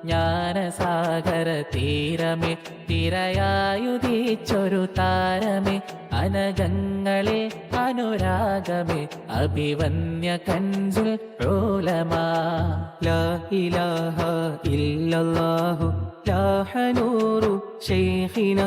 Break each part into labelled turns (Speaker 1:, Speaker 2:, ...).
Speaker 1: ജ്ഞാനസാഗര തീരമേ തിരയായുദിച്ചൊരു താരമേ അനഗങ്ങളിൽ അനുരാഗമേ അഭിവന്യ കൻസുൽ ഉലമാ
Speaker 2: ലാ ഇലാഹ ഇല്ലല്ലാഹു ലാഹ നൂറു ശൈഖിന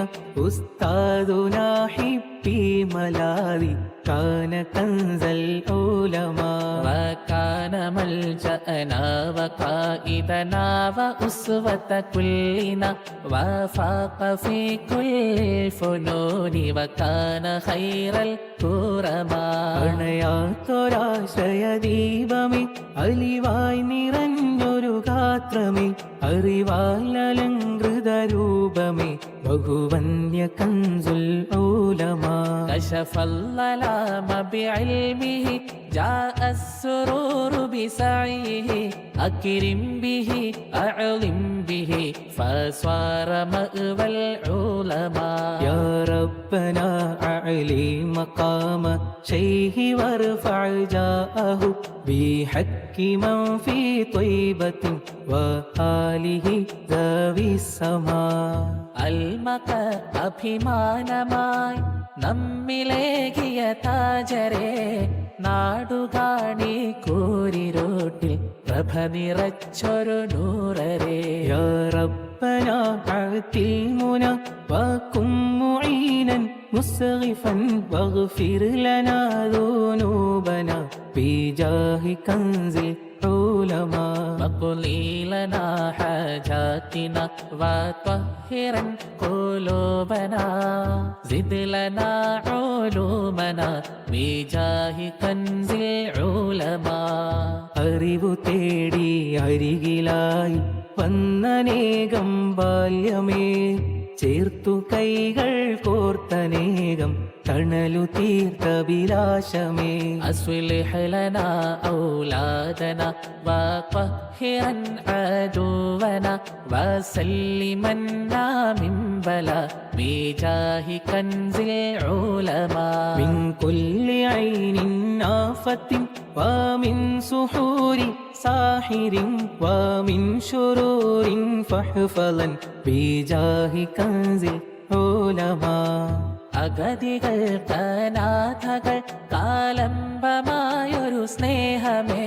Speaker 2: ഉസ്താദുനാ ഹിബ്ബി മലാദി കാന കൻസൽ ഉലമാ
Speaker 1: وكان ملجأنا وقائدنا وأسوة كلنا وفاق في كل الفنون وكان خير الكرماء
Speaker 2: അണയാത്തൊരാശ്രയദീപമേ അലിവായി നിറഞ്ഞൊരു ഗാത്രമേ അറിവാലലങ്കൃത രൂപമേ ബഹുവന്യ കൻസുൽ ഉലമാ
Speaker 1: كشف الظلام بعلمه جاء السرور بسعيه أكرم به أعظم به فصار مأوى العلماء
Speaker 2: يا ربنا أعلي مقام شيخ وارفع جاءه بحق من في طيبة وآله ذوي السماء
Speaker 1: അൽമക അഭിമാനമായി നമ്മിലേകിയ താജരെ നാടുകാണി കൂരിരുട്ടിൽ പ്രഭ നിറച്ചൊരു നൂറരെ
Speaker 2: يا ربنا أعطي المنى وكن معينا مسغفا واغفر لنا ذنوبنا بجاه كنز العلماء
Speaker 1: واقضي لنا حاجاتنا وطهرا قلوبنا زد لنا علومنا بجاه كنز العلماء
Speaker 2: അറിവു തേടി അരികിലായി വന്നനേകം ബാല്യമേ ചേർത്തു കൈകൾ കോർത്തനേകം തണലു തീർത്തഭിലാഷമേ
Speaker 1: أصلح لنا أولادنا وطهرا عدونا وسلمنا من بلاء بجاه كنز العلماء
Speaker 2: من كل عين آفة ومن سحور ساحر ومن شرور فاحفظا بجاه كنز العلماء
Speaker 1: അഗതികൾക്ക് അനാഥകൾ കാലംബമായൊരു സ്നേഹമേ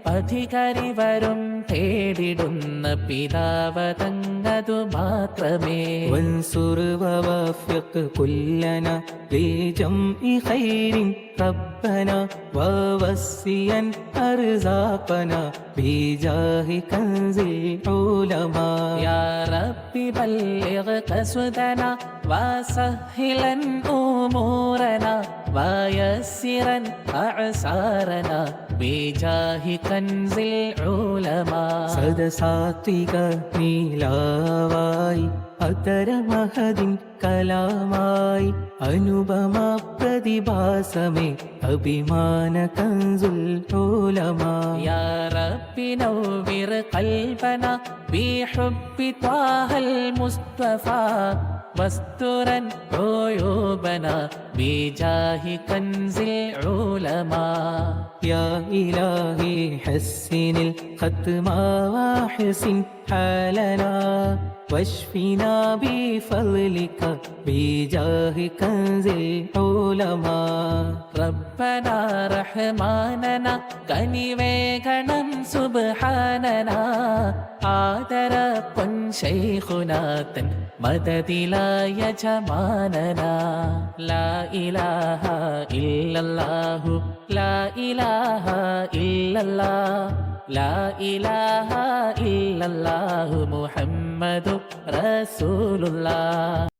Speaker 1: പഥികരി വരും തേടിടുന്ന പിതാവതങ്ങതു മാത്രമേ
Speaker 2: وانصر ووفق كلنا لجمع خير ربنا ووسيا أرزاقنا بجاه كنز العلماء
Speaker 1: يا رب بلغ قصدنا وسهلا أمورنا ويسرا أعسارنا بجاه كنز العلماء
Speaker 2: സദസാത്വിക നീലാവായി അതരമഹദിൻ കലാമായി അനുപമ പ്രതിഭാസമേ അഭിമാന കൻസുൽ ഉലമാ
Speaker 1: يا رب نور قلبنا بحب طه المصطفى واسترا عيوبنا بجاه كنز العلماء
Speaker 2: يا إلهي حسن الختم وحسن حالنا واشفنا بفضلك بجاه كنز العلماء
Speaker 1: ربنا رحماننا കനിവേഗണം സുബ്ഹാനനാ ആദരപ്പൻ ശൈഖുനാഥൻ മദദിലായ ജമാനനാ ലാ ഇലാഹ ഇല്ലല്ലാഹു ലാ ഇലാഹ ഇല്ലല്ലാഹ് ലാ ഇലാഹ ഇല്ലല്ലാഹു മുഹമ്മദു റസൂലുള്ളാഹ്